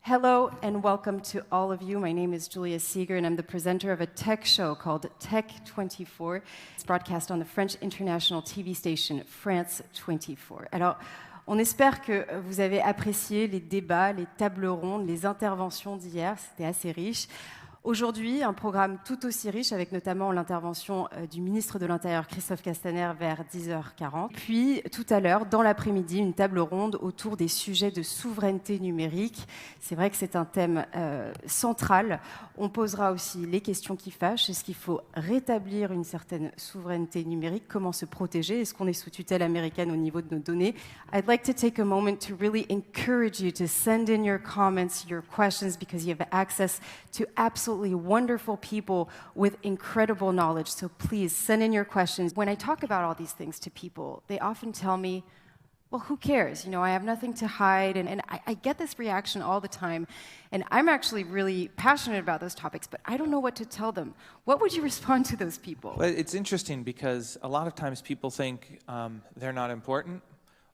Hello and welcome to all of you. My name is Julia Seeger and I'm the presenter of a tech show called Tech 24. It's broadcast on the French international TV station France 24. Alors, on espère que vous avez apprécié les débats, les tables rondes, les interventions d'hier. C'était assez riche. Aujourd'hui, un programme tout aussi riche avec notamment l'intervention du ministre de l'Intérieur Christophe Castaner vers 10h40. Puis tout à l'heure, dans l'après-midi, une table ronde autour des sujets de souveraineté numérique. C'est vrai que c'est un thème central. On posera aussi les questions qui fâchent. Est-ce qu'il faut rétablir une certaine souveraineté numérique? Comment se protéger? Est-ce qu'on est sous tutelle américaine au niveau de nos données? I'd like to take a moment to really encourage you to send in your comments, your questions, because you have access to absolutely wonderful people with incredible knowledge. So please send in your questions. When I talk about all these things to people, they often tell me, well, who cares? You know, I have nothing to hide. And I get this reaction all the time. And I'm actually really passionate about those topics, but I don't know what to tell them. What would you respond to those people? Well, it's interesting because a lot of times people think they're not important,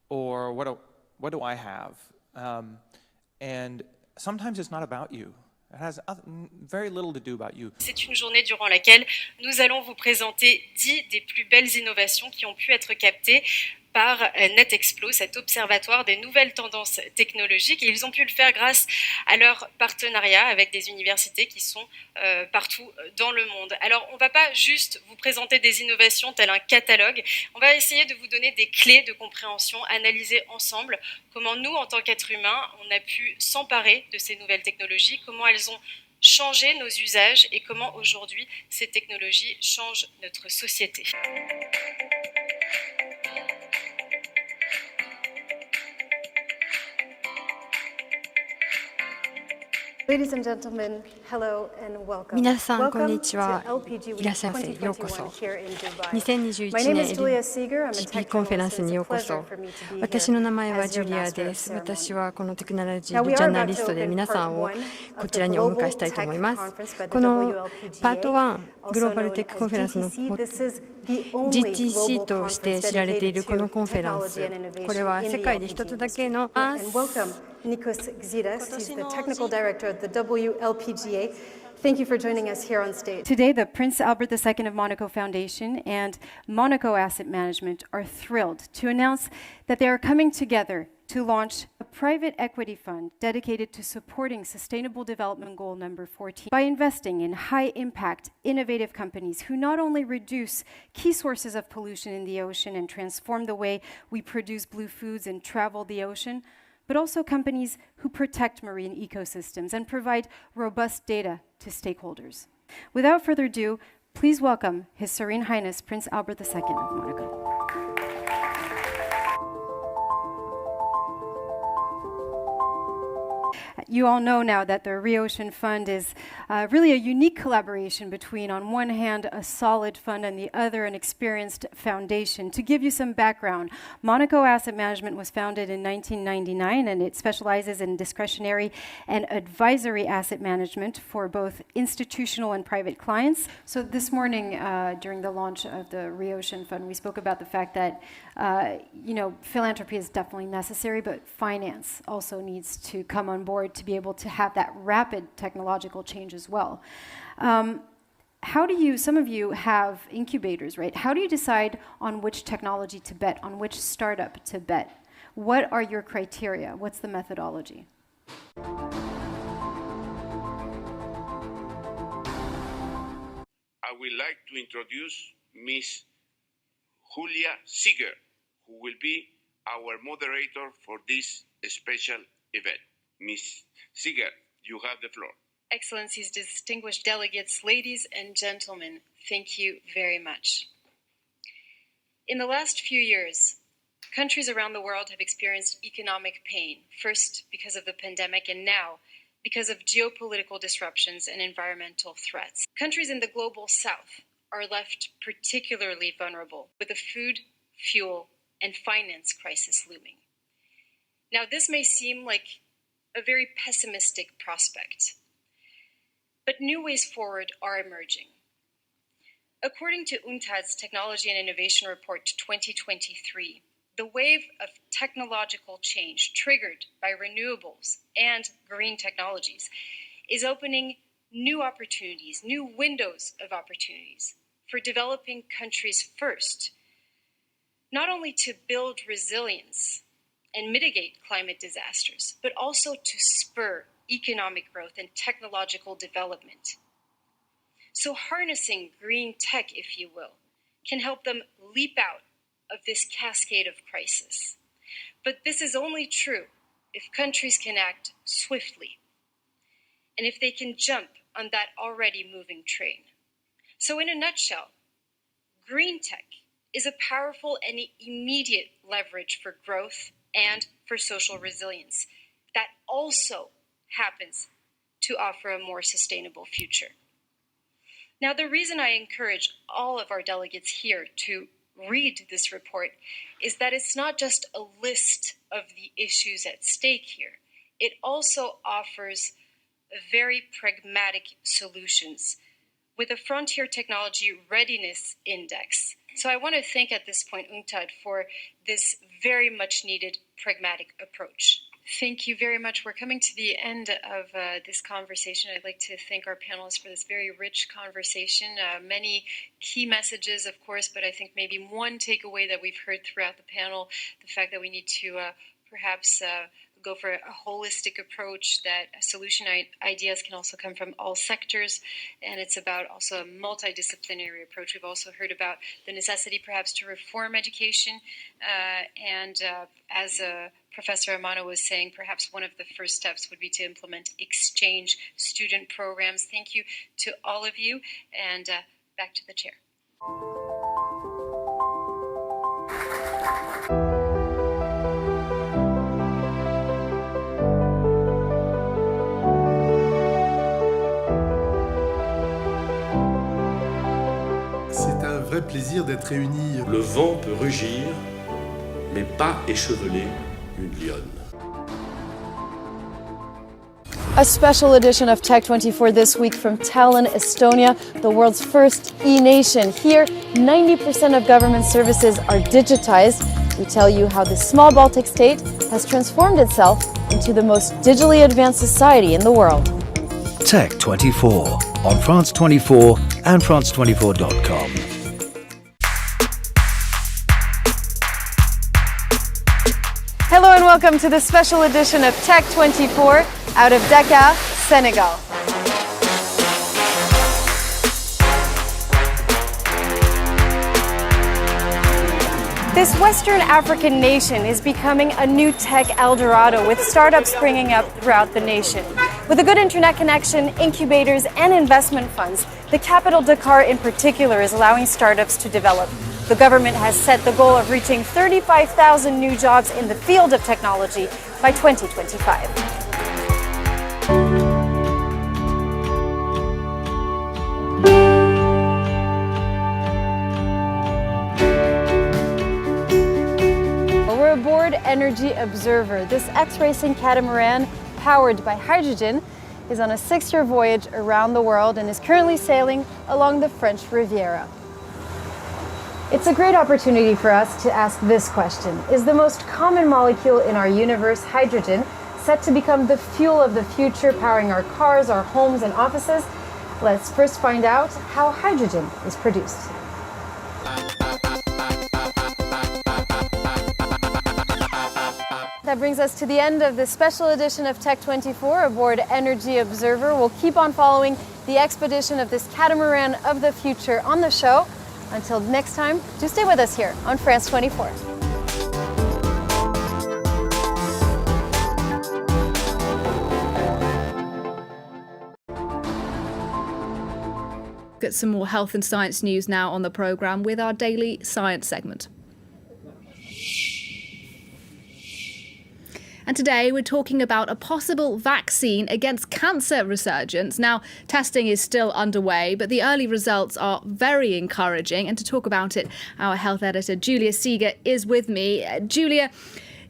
or what do I have? And sometimes it's not about you. It has very little to do about you. C'est une journée durant laquelle nous allons vous présenter 10 des plus belles innovations qui ont pu être captées par NetExplo, cet observatoire des nouvelles tendances technologiques. Et ils ont pu le faire grâce à leur partenariat avec des universités qui sont partout dans le monde. Alors, on ne va pas juste vous présenter des innovations tel un catalogue, on va essayer de vous donner des clés de compréhension, analyser ensemble comment nous, en tant qu'êtres humains, on a pu s'emparer de ces nouvelles technologies, comment elles ont changé nos usages et comment aujourd'hui ces technologies changent notre société. Ladies and gentlemen, hello and welcome. 皆さん、こんに Welcome ち to は。 LPG いらっ Week しゃいませ。ようこそ。 2021 here in Dubai. 2021 My name 年 is Julia Seeger. I'm a GP tech コンフェラン journalist ス and に it's よ a うこ pleasure そ。 for me to be 私の名 here 前は as ジ your ュリア Master で of す。 Ceremonies. 私はこのテクノロジ Now ー we ジ are ャーナ about リ to ストで open 皆さ part んを one こ of ち the らにお迎え Global したいと Tech 思います。 Conference by こ the のパート WLPGA, 1グロ also ーバル known テック as コンフェランスの GTC. This is the only GTC global として知られてい conference るこの dedicated コン to フェランス technology and これ innovation は in 世 the 界で一 LPG つだけ industry. の And welcome Nikos Gzidas. He's the technical director at the WLPGA. Thank you for joining us here on stage. Today, the Prince Albert II of Monaco Foundation and Monaco Asset Management are thrilled to announce that they are coming together to launch a private equity fund dedicated to supporting Sustainable Development Goal number 14 by investing in high-impact, innovative companies who not only reduce key sources of pollution in the ocean and transform the way we produce blue foods and travel the ocean, but also companies who protect marine ecosystems and provide robust data to stakeholders. Without further ado, please welcome His Serene Highness Prince Albert II of Monaco. You all know now that the ReOcean Fund is really a unique collaboration between, on one hand, a solid fund and the other, an experienced foundation. To give you some background, Monaco Asset Management was founded in 1999 and it specializes in discretionary and advisory asset management for both institutional and private clients. So this morning, during the launch of the ReOcean Fund, we spoke about the fact that philanthropy is definitely necessary, but finance also needs to come on board to be able to have that rapid technological change as well. How do you, some of you have incubators, right? How do you decide on which technology to bet, on which startup to bet? What are your criteria? What's the methodology? I would like to introduce Miss Julia Seeger, who will be our moderator for this special event. Miss Seeger, you have the floor. Excellencies, distinguished delegates, ladies and gentlemen, thank you very much. In the last few years, countries around the world have experienced economic pain, first because of the pandemic and now because of geopolitical disruptions and environmental threats. Countries in the global south are left particularly vulnerable with a food, fuel, and finance crisis looming. Now, this may seem like a very pessimistic prospect, but new ways forward are emerging. According to UNCTAD's Technology and Innovation Report 2023, The wave of technological change triggered by renewables and green technologies is opening new opportunities, new windows of opportunities for developing countries first, not only to build resilience and mitigate climate disasters, but also to spur economic growth and technological development. So harnessing green tech, if you will, can help them leap out of this cascade of crisis. But this is only true if countries can act swiftly and if they can jump on that already moving train. So in a nutshell, green tech is a powerful and immediate leverage for growth and for social resilience that also happens to offer a more sustainable future. Now, the reason I encourage all of our delegates here to read this report is that it's not just a list of the issues at stake here. It also offers very pragmatic solutions with a Frontier Technology Readiness Index. So I want to thank at this point UNCTAD for this very much needed pragmatic approach. Thank you very much. We're coming to the end of this conversation. I'd like to thank our panelists for this very rich conversation. Many key messages, of course, but I think maybe one takeaway that we've heard throughout the panel, the fact that we need to perhaps go for a holistic approach, that solution ideas can also come from all sectors, and it's about also a multidisciplinary approach. We've also heard about the necessity perhaps to reform education, and as Professor Amano was saying, perhaps one of the first steps would be to implement exchange student programs. Thank you to all of you, and back to the chair. C'est un vrai plaisir d'être réunis. Le vent peut rugir, mais pas écheveler une lionne. A special edition of Tech24 this week from Tallinn, Estonia, the world's first e-nation. Here, 90% of government services are digitized. We tell you how this small Baltic state has transformed itself into the most digitally advanced society in the world. Tech24 on France 24 and France24.com. Hello and welcome to the special edition of Tech24 out of Dakar, Senegal. This Western African nation is becoming a new tech El Dorado with startups springing up throughout the nation. With a good internet connection, incubators, and investment funds, the capital Dakar in particular is allowing startups to develop. The government has set the goal of reaching 35,000 new jobs in the field of technology by 2025. We're aboard Energy Observer. This X-racing catamaran, powered by hydrogen, is on a 6-year voyage around the world and is currently sailing along the French Riviera. It's a great opportunity for us to ask this question. Is the most common molecule in our universe, hydrogen, set to become the fuel of the future, powering our cars, our homes, and offices? Let's first find out how hydrogen is produced. That brings us to the end of this special edition of Tech24 aboard Energy Observer. We'll keep on following the expedition of this catamaran of the future on the show. Until next time, do stay with us here on France 24. Get some more health and science news now on the programme with our daily science segment. And today we're talking about a possible vaccine against cancer resurgence. Now, testing is still underway, but the early results are very encouraging. And to talk about it, our health editor, Julia Seeger, is with me. Julia,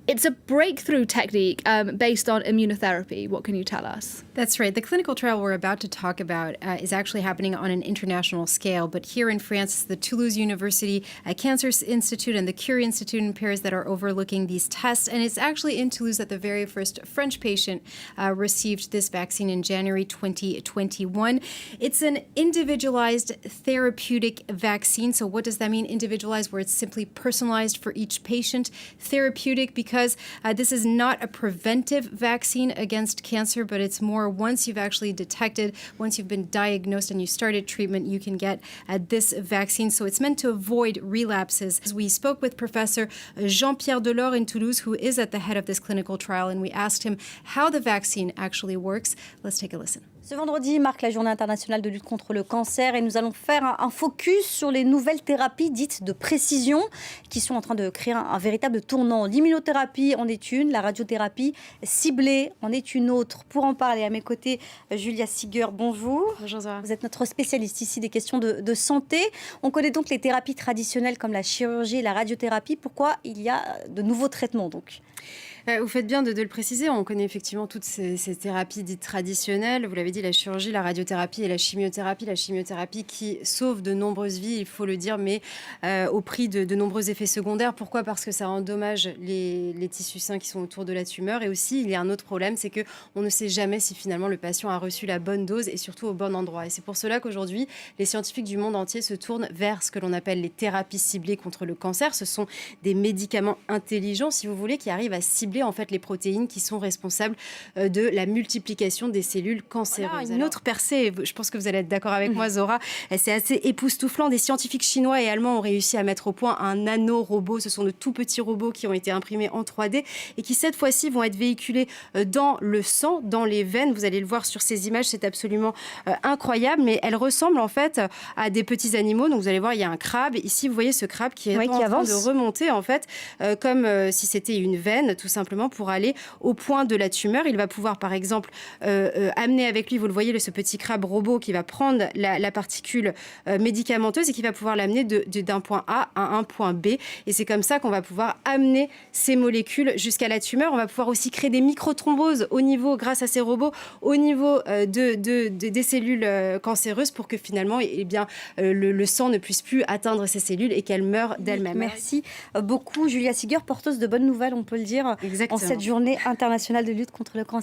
It's a breakthrough technique based on immunotherapy. What can you tell us? That's right. The clinical trial we're about to talk about is actually happening on an international scale. But here in France, the Toulouse University Cancer Institute and the Curie Institute in Paris that are overlooking these tests. And it's actually in Toulouse that the very first French patient received this vaccine in January 2021. It's an individualized therapeutic vaccine. So what does that mean, individualized, where it's simply personalized for each patient? Therapeutic because this is not a preventive vaccine against cancer, but it's more once you've actually detected, once you've been diagnosed and you started treatment, you can get this vaccine. So it's meant to avoid relapses. We spoke with Professor Jean-Pierre Delors in Toulouse, who is at the head of this clinical trial, and we asked him how the vaccine actually works. Let's take a listen. Ce vendredi marque la journée internationale de lutte contre le cancer et nous allons faire un focus sur les nouvelles thérapies dites de précision qui sont en train de créer un véritable tournant. L'immunothérapie en est une, la radiothérapie ciblée en est une autre. Pour en parler, à mes côtés, Julia Siger, bonjour. Bonjour Zara. Vous êtes notre spécialiste ici des questions de santé. On connaît donc les thérapies traditionnelles comme la chirurgie et la radiothérapie. Pourquoi il y a de nouveaux traitements donc ? Vous faites bien de le préciser. On connaît effectivement toutes ces thérapies dites traditionnelles. Vous l'avez dit, la chirurgie, la radiothérapie et la chimiothérapie. La chimiothérapie qui sauve de nombreuses vies, il faut le dire, mais au prix de nombreux effets secondaires. Pourquoi ? Parce que ça endommage les tissus sains qui sont autour de la tumeur. Et aussi, il y a un autre problème, c'est qu'on ne sait jamais si finalement le patient a reçu la bonne dose et surtout au bon endroit. Et c'est pour cela qu'aujourd'hui, les scientifiques du monde entier se tournent vers ce que l'on appelle les thérapies ciblées contre le cancer. Ce sont des médicaments intelligents, si vous voulez, qui arrivent à cibler en fait les protéines qui sont responsables de la multiplication des cellules cancéreuses. Voilà, une autre percée, je pense que vous allez être d'accord avec moi Zora, c'est assez époustouflant. Des scientifiques chinois et allemands ont réussi à mettre au point un nano-robot. Ce sont de tout petits robots qui ont été imprimés en 3D et qui cette fois-ci vont être véhiculés dans le sang, dans les veines. Vous allez le voir sur ces images, c'est absolument incroyable, mais elles ressemblent en fait à des petits animaux. Donc vous allez voir, il y a un crabe. Ici, vous voyez ce crabe qui est en train de remonter en fait, comme si c'était une veine, tout simplement pour aller au point de la tumeur. Il va pouvoir, par exemple, amener avec lui, vous le voyez, ce petit crabe robot qui va prendre la particule médicamenteuse et qui va pouvoir l'amener d'un point A à un point B. Et c'est comme ça qu'on va pouvoir amener ces molécules jusqu'à la tumeur. On va pouvoir aussi créer des microthromboses au niveau, grâce à ces robots, au niveau des cellules cancéreuses pour que finalement, le sang ne puisse plus atteindre ces cellules et qu'elles meurent d'elles-mêmes. Merci beaucoup, Julia Siger, porteuse de bonnes nouvelles, on peut le dire. Exactement. En cette journée internationale de lutte contre le cancer.